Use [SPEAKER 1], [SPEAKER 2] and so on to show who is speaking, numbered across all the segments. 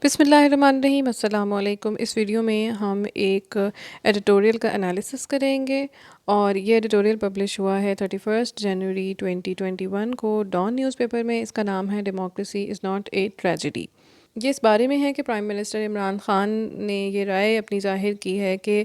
[SPEAKER 1] बिस्मिल्लाहिर्रहमानिर्रहीम अस्सलाम वालेकुम। इस वीडियो में हम एक एडिटोरियल का एनालिसिस करेंगे और ये एडिटोरियल पब्लिश हुआ है 31 जनवरी 2021 को डॉन न्यूज़पेपर में। इसका नाम है democracy is not a tragedy. ये इस बारे में है कि प्राइम मिनिस्टर इमरान ख़ान ने ये राय अपनी ज़ाहिर की है कि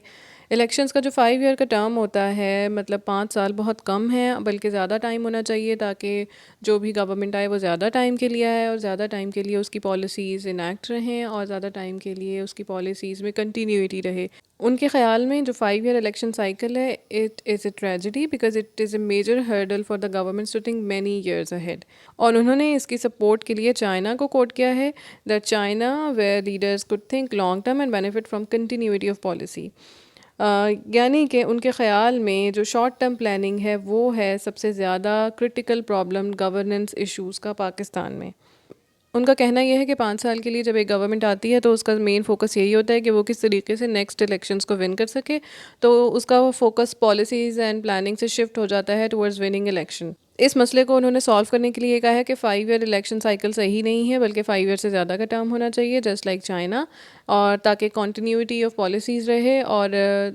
[SPEAKER 1] इलेक्शंस का जो 5 ईयर का टर्म होता है, मतलब 5 साल बहुत कम है, बल्कि ज़्यादा टाइम होना चाहिए ताकि जो भी गवर्नमेंट आए वो ज़्यादा टाइम के लिए आए और ज़्यादा टाइम के लिए उसकी पॉलिसीज़ इनैक्ट रहें और ज़्यादा टाइम के लिए उसकी पॉलिसीज़ में कंटिन्यूटी रहे। उनके ख़्याल में जो 5 ईयर इलेक्शन साइकिल है, it is a tragedy because it is a major hurdle for the government to think many years ahead. और उन्होंने इसकी सपोर्ट के लिए चाइना को कोट किया है, that China where leaders could think long term and benefit from continuity of policy. यानी कि उनके ख़्याल में जो शॉर्ट टर्म प्लानिंग है वो है सबसे ज़्यादा क्रिटिकल प्रॉब्लम गवर्नेंस इश्यूज़ का पाकिस्तान में। उनका कहना यह है कि 5 साल के लिए जब एक गवर्नमेंट आती है तो उसका मेन फोकस यही होता है कि वो किस तरीके से नेक्स्ट इलेक्शंस को विन कर सके, तो उसका वो फोकस पॉलिसीज़ एंड प्लानिंग से शिफ्ट हो जाता है टुवर्ड्स विनिंग इलेक्शन। इस मसले को उन्होंने सॉल्व करने के लिए कहा है कि 5 ईयर इलेक्शन साइकिल सही नहीं है, बल्कि 5 ईयर से ज़्यादा का टर्म होना चाहिए जस्ट लाइक चाइना, और ताकि कॉन्टीन्यूटी ऑफ पॉलिसीज़ रहे और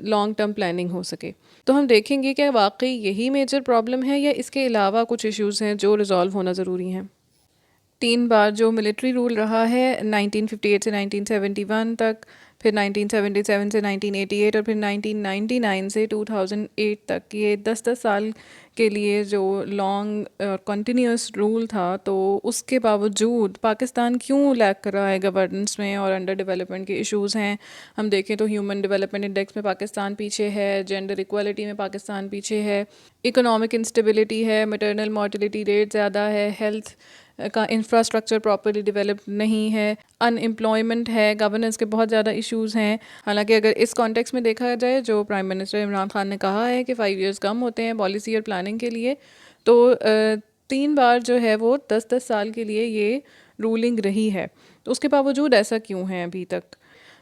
[SPEAKER 1] लॉन्ग टर्म प्लानिंग हो सके। तो हम देखेंगे कि वाकई यही मेजर प्रॉब्लम है या इसके अलावा कुछ इश्यूज़ हैं जो रिज़ॉल्व होना ज़रूरी हैं। 3 बार जो मिलिट्री रूल रहा है 1958 से 1971 तक, फिर 1977 से 1988 और फिर 1999 से 2008 तक, ये 10-10 साल के लिए जो लॉन्ग कंटिन्यूस रूल था, तो उसके बावजूद पाकिस्तान क्यों लैक कर रहा है गवर्नेंस में और अंडर डेवलपमेंट के इश्यूज़ हैं। हम देखें तो ह्यूमन डेवलपमेंट इंडेक्स में पाकिस्तान पीछे है, जेंडर इक्वालिटी में पाकिस्तान पीछे है, इकोनॉमिक इंस्टेबिलिटी है, मैटरनल मॉर्टिलिटी रेट ज़्यादा है, हेल्थ का इंफ्रास्ट्रक्चर प्रॉपर्ली डेवलप्ड नहीं है, अनएम्प्लॉयमेंट है, गवर्नेंस के बहुत ज़्यादा इश्यूज़ हैं। हालांकि अगर इस कॉन्टेक्स्ट में देखा जाए, जो प्राइम मिनिस्टर इमरान खान ने कहा है कि 5 ईयर्स कम होते हैं पॉलिसी और प्लानिंग के लिए, तो 3 बार जो है वो 10-10 साल के लिए ये रूलिंग रही है। तो उसके बावजूद ऐसा क्यों है अभी तक?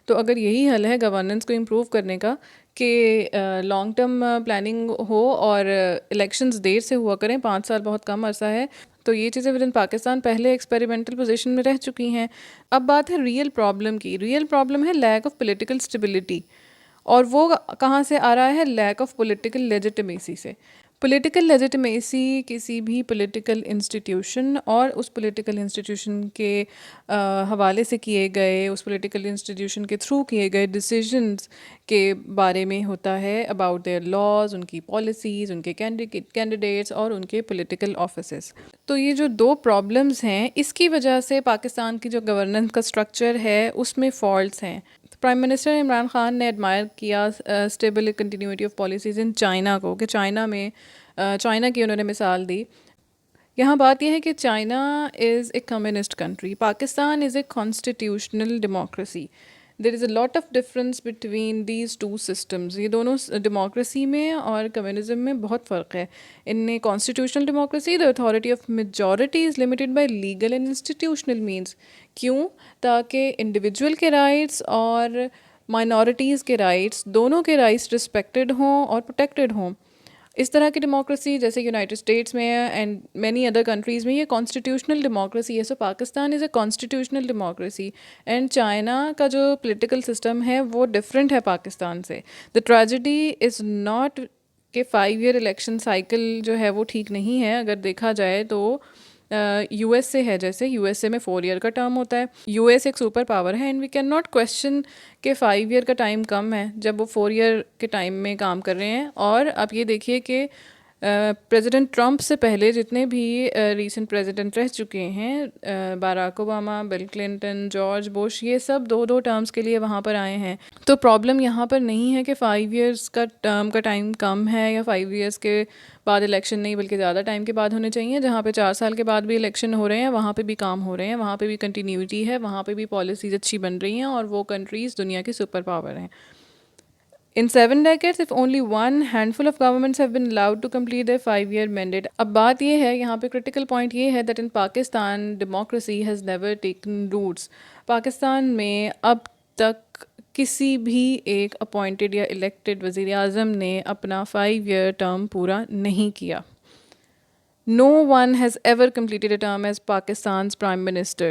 [SPEAKER 1] तो अगर यही हल है गवर्नेंस को इम्प्रूव करने का कि लॉन्ग टर्म प्लानिंग हो और इलेक्शंस देर से हुआ करें, 5 साल बहुत कम अरसा है, तो ये चीज़ें विद इन पाकिस्तान पहले एक्सपेरिमेंटल पोजीशन में रह चुकी हैं। अब बात है रियल प्रॉब्लम की। रियल प्रॉब्लम है लैक ऑफ पॉलिटिकल स्टेबिलिटी, और वो कहाँ से आ रहा है? लैक ऑफ पॉलिटिकल लेजिटिमेसी से। पॉलिटिकल लेजिटिमेसी किसी भी पॉलिटिकल इंस्टीट्यूशन और उस पॉलिटिकल इंस्टीट्यूशन के हवाले से किए गए, उस पॉलिटिकल इंस्टीट्यूशन के थ्रू किए गए डिसीजंस के बारे में होता है, अबाउट देयर लॉज, उनकी पॉलिसीज़, उनके कैंडिडेट्स और उनके पॉलिटिकल ऑफिसेस। तो ये जो दो प्रॉब्लम्स हैं, इसकी वजह से पाकिस्तान की जो गवर्नेंस का स्ट्रक्चर है उसमें फॉल्ट्स हैं। प्राइम मिनिस्टर इमरान खान ने एडमायर किया stable continuity of policies in China को, कि चाइना में चाइना की उन्होंने मिसाल दी। यहाँ बात यह है कि China is a communist country, Pakistan is a constitutional democracy. There is a lot of difference between these two systems. ये दोनों डेमोक्रेसी में और कम्युनिज्म में बहुत फ़र्क है। इनमें constitutional democracy, the authority of majority is limited by legal and institutional means. क्यों? ताकि इंडिविजुअल के राइट्स और माइनॉरिटीज़ के राइट्स, दोनों के राइट्स रिस्पेक्टेड हों और प्रोटेक्टेड हों। इस तरह की डेमोक्रेसी जैसे यूनाइटेड स्टेट्स में एंड मैनी अदर कंट्रीज़ में ये कॉन्स्टिट्यूशनल डेमोक्रेसी है। So Pakistan is a constitutional democracy, and China का जो पॉलिटिकल सिस्टम है वो डिफरेंट है पाकिस्तान से। द ट्रेजेडी इज़ नॉट कि 5 ईयर इलेक्शन साइकिल जो है वो ठीक नहीं है। अगर देखा जाए तो यूएस से है, जैसे यूएसए में 4 ईयर का टर्म होता है। यूएस एक सुपर पावर है and we can not question कि 5 ईयर का टाइम कम है जब वो 4 ईयर के टाइम में काम कर रहे हैं। और आप ये देखिए कि प्रेसिडेंट ट्रंप से पहले जितने भी रीसेंट प्रेसिडेंट रह चुके हैं, Barack Obama, bill Clinton, George Bush, ये सब 2-2 टर्म्स के लिए वहाँ पर आए हैं। तो प्रॉब्लम यहाँ पर नहीं है कि 5 ईयर्स का टर्म का टाइम कम है या 5 ईयर्स के बाद इलेक्शन नहीं, बल्कि ज़्यादा टाइम के बाद होने चाहिए। जहाँ पे 4 साल के बाद भी इलेक्शन हो रहे हैं, वहाँ पे भी काम हो रहे हैं, वहाँ पे भी कंटिन्यूटी है, वहाँ पे भी पॉलिसीज़ अच्छी बन रही हैं और वो कंट्रीज़ दुनिया की सुपर पावर हैं। In 7 decades, if only one handful of governments have been allowed to complete their 5 year mandate. अब बात ये है, यहाँ पे critical point ये है that in Pakistan, democracy has never taken roots. Pakistan में अब तक किसी भी एक अपॉइंटेड या इलेक्टेड वज़ीर आज़म ने अपना 5 year टर्म पूरा नहीं किया। No one has ever completed a term as Pakistan's Prime Minister.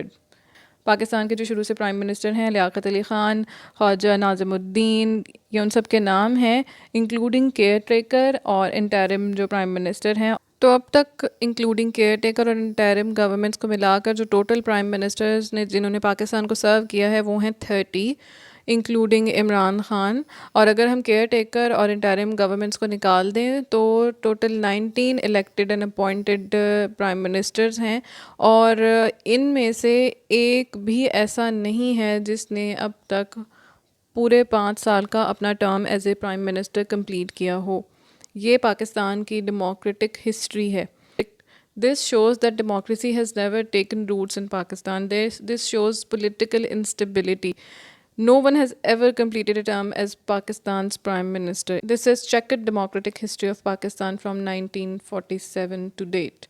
[SPEAKER 1] Pakistan के जो शुरू से प्राइम मिनिस्टर हैं, लियाकत अली ख़ान, ख्वाजा नाज़िमुद्दीन, ये उन सब के नाम हैं, इंक्लूडिंग केयर टेकर और इंटरिम जो प्राइम मिनिस्टर हैं। तो अब तक इंक्लूडिंग केयर टेकर और इंटरिम गवर्नमेंट्स को मिलाकर जो टोटल प्राइम मिनिस्टर्स ने जिन्होंने पाकिस्तान को सर्व किया है वो हैं 30, इंक्लूडिंग इमरान ख़ान। और अगर हम केयर टेकर और इंटरिम गवर्नमेंट्स को निकाल दें तो total 19 elected and appointed prime ministers हैं, और इनमें से एक भी ऐसा नहीं है जिसने अब तक पूरे 5 साल का अपना term as a prime minister complete किया हो। ये पाकिस्तान की डेमोक्रेटिक हिस्ट्री है। This shows that democracy has never taken roots in Pakistan. This shows political instability. No one has ever completed a term as Pakistan's prime minister. This is checkered democratic history of Pakistan from 1947 to date.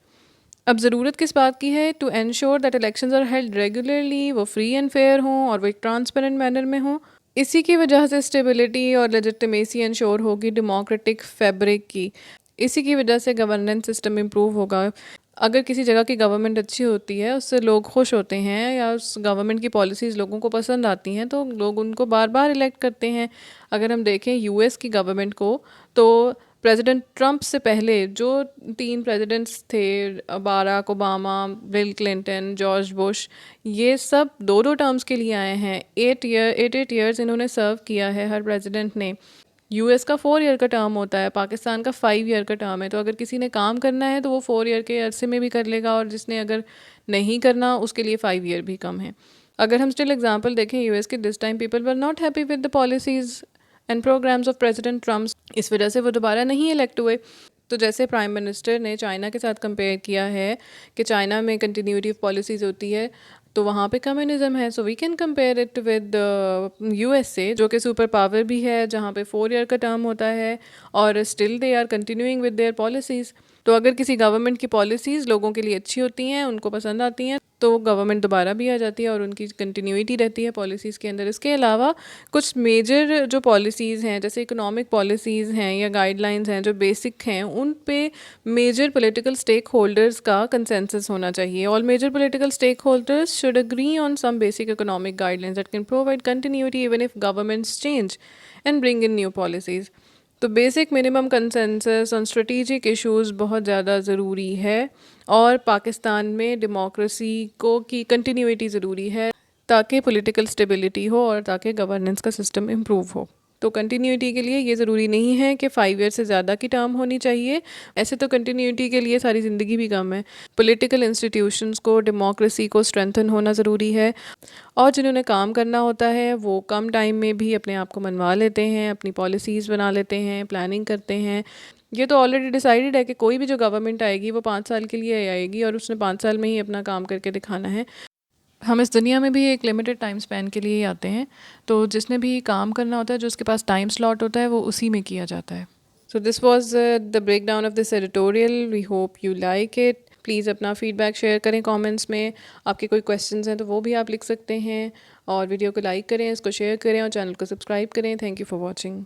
[SPEAKER 1] अब ज़रूरत किस बात की है? To ensure that elections are held regularly, वो free and fair हों और वो एक ट्रांसपेरेंट मैनर में हों। इसी की वजह से स्टेबिलिटी और लेजिटिमेसी इंश्योर होगी डेमोक्रेटिक फैब्रिक की। इसी की वजह से गवर्नेंस सिस्टम इम्प्रूव होगा। अगर किसी जगह की गवर्नमेंट अच्छी होती है, उससे लोग खुश होते हैं या उस गवर्नमेंट की पॉलिसीज़ लोगों को पसंद आती हैं, तो लोग उनको बार बार इलेक्ट करते हैं। अगर हम देखें यूएस की गवर्नमेंट को, तो प्रेसिडेंट ट्रंप से पहले जो 3 प्रेसिडेंट्स थे, Barack Obama, bill Clinton, George Bush, ये सब 2-2 टर्म्स के लिए आए हैं। 8 ईयर्स इन्होंने सर्व किया है हर प्रेसिडेंट ने। यूएस का 4 ईयर का टर्म होता है, पाकिस्तान का 5 ईयर का टर्म है। तो अगर किसी ने काम करना है तो वो 4 ईयर के अरसे में भी कर लेगा, और जिसने अगर नहीं करना उसके लिए 5 ईयर भी कम है। अगर हम स्टिल एग्जांपल देखें यूएस के, this time people were not happy with the policies and programmes of president Trump, इस वजह से वो दोबारा नहीं इलेक्ट हुए। तो जैसे प्राइम मिनिस्टर ने चाइना के साथ कंपेयर किया है कि चाइना में कंटिन्यूटी ऑफ पॉलिसीज़ होती है, तो वहाँ पे कम्युनिज्म है। So we can compare it with USA, जो कि सुपर पावर भी है, जहाँ पे 4 ईयर का टर्म होता है और still they are continuing with their policies. तो अगर किसी गवर्नमेंट की पॉलिसीज़ लोगों के लिए अच्छी होती हैं, उनको पसंद आती हैं, तो गवर्नमेंट दोबारा भी आ जाती है और उनकी कंटिन्यूटी रहती है पॉलिसीज़ के अंदर। इसके अलावा कुछ मेजर जो पॉलिसीज़ हैं, जैसे इकोनॉमिक पॉलिसीज़ हैं या गाइडलाइंस हैं जो बेसिक हैं, उन पे मेजर पॉलिटिकल स्टेक होल्डर्स का कंसेंसस होना चाहिए। All major political stakeholders should agree on some basic economic guidelines that can provide continuity even if governments change and bring in new policies. तो basic minimum consensus on strategic issues बहुत ज़्यादा ज़रूरी है, और पाकिस्तान में democracy को की continuity ज़रूरी है ताकि पॉलिटिकल स्टेबिलिटी हो और ताकि गवर्नेंस का सिस्टम इम्प्रूव हो। तो कंटिन्यूटी के लिए ये ज़रूरी नहीं है कि 5 ईयर से ज़्यादा की टर्म होनी चाहिए। ऐसे तो कंटिन्यूटी के लिए सारी ज़िंदगी भी कम है। पॉलिटिकल इंस्टीट्यूशंस को, डेमोक्रेसी को स्ट्रेंथन होना ज़रूरी है, और जिन्होंने काम करना होता है वो कम टाइम में भी अपने आप को मनवा लेते हैं, अपनी पॉलिसीज़ बना लेते हैं, प्लानिंग करते हैं। ये तो ऑलरेडी डिसाइडेड है कि कोई भी जो गवर्नमेंट आएगी वो 5 साल के लिए आएगी और उसने 5 साल में ही अपना काम करके दिखाना है। हम इस दुनिया में भी एक लिमिटेड टाइम स्पैन के लिए ही आते हैं, तो जिसने भी काम करना होता है, जो उसके पास टाइम स्लॉट होता है, वो उसी में किया जाता है। So this was the breakdown of this editorial. We hope you like it. Please अपना फ़ीडबैक शेयर करें कमेंट्स में। आपके कोई क्वेश्चंस हैं तो वो भी आप लिख सकते हैं, और वीडियो को लाइक करें, इसको शेयर करें और चैनल को सब्सक्राइब करें। Thank you for watching.